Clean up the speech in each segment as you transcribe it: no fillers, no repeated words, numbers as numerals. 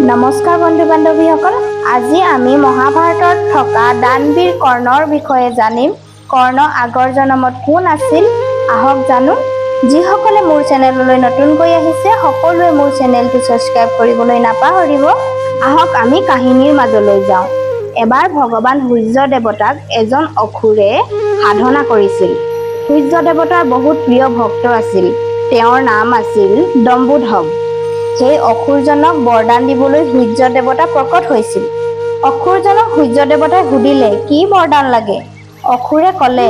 নমস্কাৰ বন্ধু বান্ধৱীসকল, আজি আমি মহাভাৰতত থকা দানবীৰ কৰ্ণৰ বিষয়ে জানিম। কৰ্ণ আগৰ জন্মত কোন আছিল, আহক জানো। যিসকলে মোৰ চেনেললৈ নতুনকৈ আহিছে সকলোৱে মোৰ চেনেলটো ছাবস্ক্ৰাইব কৰিবলৈ নাপাহৰিব। আহক আমি কাহিনীৰ মাজলৈ যাওঁ। এবাৰ ভগৱান সূৰ্য দেৱতাক এজন অসুৰে সাধনা কৰিছিল। সূৰ্য দেৱতাৰ বহুত প্ৰিয় ভক্ত আছিল। তেওঁৰ নাম আছিল দম্বুধৱ। সেই অসুৰজনক বৰদান দিবলৈ সূৰ্য দেৱতা প্ৰকট হৈছিল। অসুৰজনক সূৰ্য দেৱতাই সুধিলে, কি বৰদান লাগে? অসুৰে ক'লে,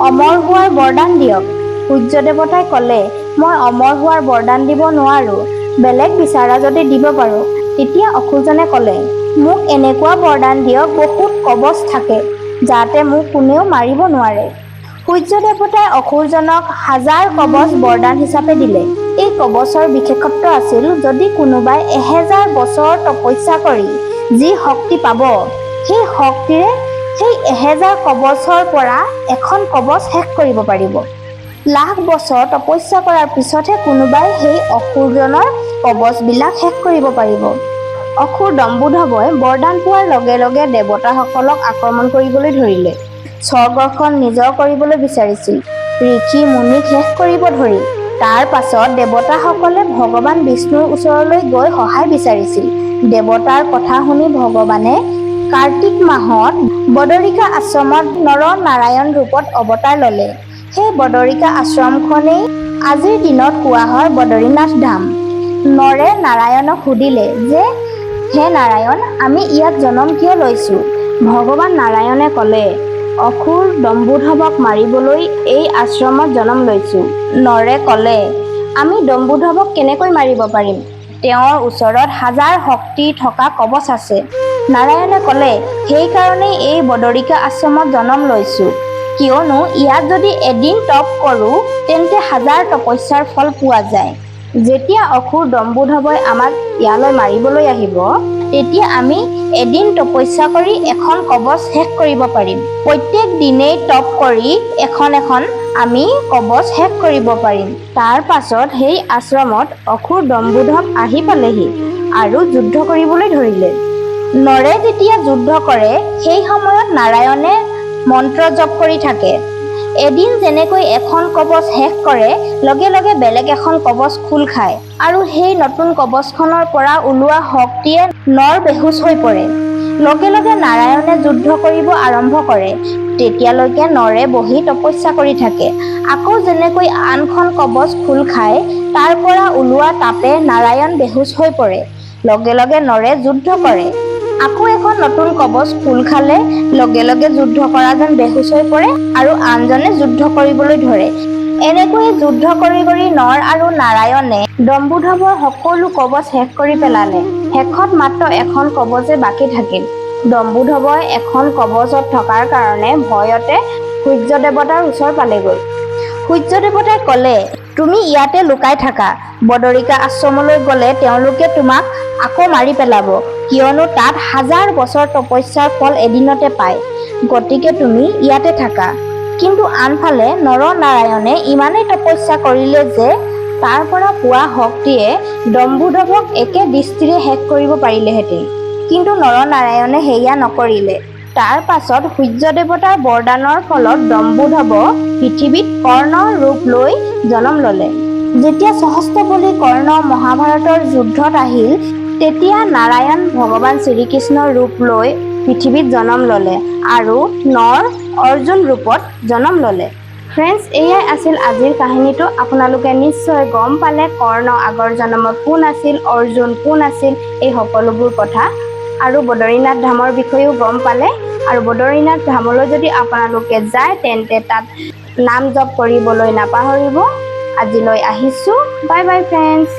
অমৰ হোৱাৰ বৰদান দিয়ক। সূৰ্য দেৱতাই ক'লে, মই অমৰ হোৱাৰ বৰদান দিব নোৱাৰো, বেলেগ বিচাৰা যদি দিব পাৰো। তেতিয়া অসুৰজনে ক'লে, মোক এনেকুৱা বৰদান দিয়ক বহুত কবচ থাকে, যাতে মোক কোনেও মাৰিব নোৱাৰে। সূৰ্য দেৱতাই অসুৰজনক 1000 কবচ বৰদান হিচাপে দিলে। এই কবচৰ বিশেষত্ব আছিল, যদি কোনোবাই 1000 বছৰ তপস্যা কৰি যি শক্তি পাব, সেই শক্তিৰে সেই 1000 কবচৰ পৰা এখন কবচ শেষ কৰিব পাৰিব। লাখ বছৰ তপস্যা কৰাৰ পিছতহে কোনোবাই সেই অসুৰজনৰ কবচবিলাক শেষ কৰিব পাৰিব। অসুৰ দম্বুধৱই বৰদান পোৱাৰ লগে লগে দেৱতাসকলক আক্ৰমণ কৰিবলৈ ধৰিলে। স্বৰ্গখন নিজৰ কৰিবলৈ বিচাৰিছিল। ঋষি মুনিক শেষ কৰিব ধৰিল। তাৰ পাছত দেৱতাসকলে ভগৱান বিষ্ণুৰ ওচৰলৈ গৈ সহায় বিচাৰিছিল। দেৱতাৰ কথা শুনি ভগৱানে কাৰ্তিক মাহত বদৰিকা আশ্ৰমত নৰ-নাৰায়ণ ৰূপত অৱতাৰ ল'লে। সেই বদৰিকা আশ্ৰমখনেই আজিৰ দিনত কোৱা হয় বদৰীনাথ ধাম। নৰে নাৰায়ণক সুধিলে যে, হে নাৰায়ণ, আমি ইয়াত জন্ম কিয় লৈছো? ভগৱান নাৰায়ণে ক'লে, অসুৰ দম্বুধৱক মাৰিবলৈ এই আশ্ৰমত জন্ম লৈছো। নৰে ক'লে, আমি দম্বুধৱক কেনেকৈ মাৰিব পাৰিম? তেওঁৰ ওচৰত 1000 শক্তি থকা কবচ আছে। নাৰায়ণে ক'লে, সেইকাৰণেই এই বদৰিকা আশ্ৰমত জন্ম লৈছো, কিয়নো ইয়াত যদি এদিন তপ কৰো তেন্তে 1000 তপস্যাৰ ফল পোৱা যায়। যেতিয়া অসুৰ দম্বুধৱই আমাক ইয়ালৈ মাৰিবলৈ আহিব, তেতিয়া আমি এদিন তপস্যা কৰি এখন কবচ শেষ কৰিব পাৰিম। প্ৰত্যেক দিনেই তপ কৰি এখন এখন আমি কবচ শেষ কৰিব পাৰিম। তাৰ পাছত সেই আশ্ৰমত অসুৰ দম্বুধৱ আহি পালেহি আৰু যুদ্ধ কৰিবলৈ ধৰিলে। নৰে যেতিয়া যুদ্ধ কৰে, সেই সময়ত নাৰায়ণে মন্ত্ৰ জপ কৰি থাকে। এদিন যেনেকৈ এখন কবচ শেষ কৰে, লগে লগে বেলেগ এখন কবচ খোল খায় আৰু সেই নতুন কবচখনৰ পৰা ওলোৱা শক্তিয়ে নৰ বেহুচ হৈ পৰে। লগে লগে নাৰায়ণে যুদ্ধ কৰিব আৰম্ভ কৰে। তেতিয়ালৈকে নৰে বহি তপস্যা কৰি থাকে। আকৌ যেনেকৈ আনখন কবচ খোল খায়, তাৰ পৰা ওলোৱা তাপে নাৰায়ণ বেহুচ হৈ পৰে। লগে লগে নৰে যুদ্ধ কৰে। আকৌ এখন নতুন কবচ খোল খালে, লগে লগে যুদ্ধ কৰা যেন বেহুচ হৈ পৰে আৰু আনজনে যুদ্ধ কৰিবলৈ ধৰে। এনেকৈয়ে যুদ্ধ কৰি কৰি নৰ আৰু নাৰায়ণে দম্বুধৱৰ সকলো কবচ শেষ কৰি পেলালে। শেষত মাত্ৰ এখন কবচে বাকী থাকিল। দম্বুধৱই এখন কবচত থকাৰ কাৰণে ভয়তে সূৰ্য দেৱতাৰ ওচৰ পালেগৈ। সূৰ্য দেৱতাই ক'লে, তুমি ইয়াতে লুকাই থাকা। বদৰিকা আশ্ৰমলৈ গ'লে তেওঁলোকে তোমাক আকৌ মাৰি পেলাব, কিয়নো তাত 1000 বছৰ তপস্যাৰ ফল এদিনতে পায়। গতিকে তুমি ইয়াতে থাকা। কিন্তু আনফালে নৰ-নাৰায়ণে ইমানেই তপস্যা কৰিলে যে তাৰ পৰা পোৱা শক্তিয়ে দম্বুধৱক একে দৃষ্টিৰে শেষ কৰিব পাৰিলেহেঁতেন। কিন্তু নৰ-নাৰায়ণে সেয়া নকৰিলে। তাৰ পাছত সূৰ্য দেৱতাৰ বৰদানৰ ফলত দম্বুধৱ পৃথিৱীত কৰ্ণৰ ৰূপ লৈ জন্ম ল'লে। যেতিয়া সহস্ৰবলী কৰ্ণ মহাভাৰতৰ যুদ্ধত আহিল, তেতিয়া নাৰায়ণ ভগৱান শ্ৰীকৃষ্ণৰ ৰূপ লৈ পৃথিৱীত জন্ম ল'লে আৰু নৰ অৰ্জুন ৰূপত জন্ম ল'লে। ফ্ৰেণ্ডছ, এয়াই আছিল আজিৰ কাহিনীটো। আপোনালোকে নিশ্চয় গম পালে কৰ্ণ আগৰ জন্মত কোন আছিল, অৰ্জুন কোন আছিল, এই সকলোবোৰ কথা। আৰু বদৰীনাথ ধামৰ বিষয়েও গম পালে। আৰু বদৰীনাথ ধামলৈ যদি আপোনালোকে যায় তেন্তে তাত নাম জপ কৰিবলৈ নাপাহৰিব। আজিলৈ আহিছোঁ, বাই বাই ফ্ৰেণ্ডছ।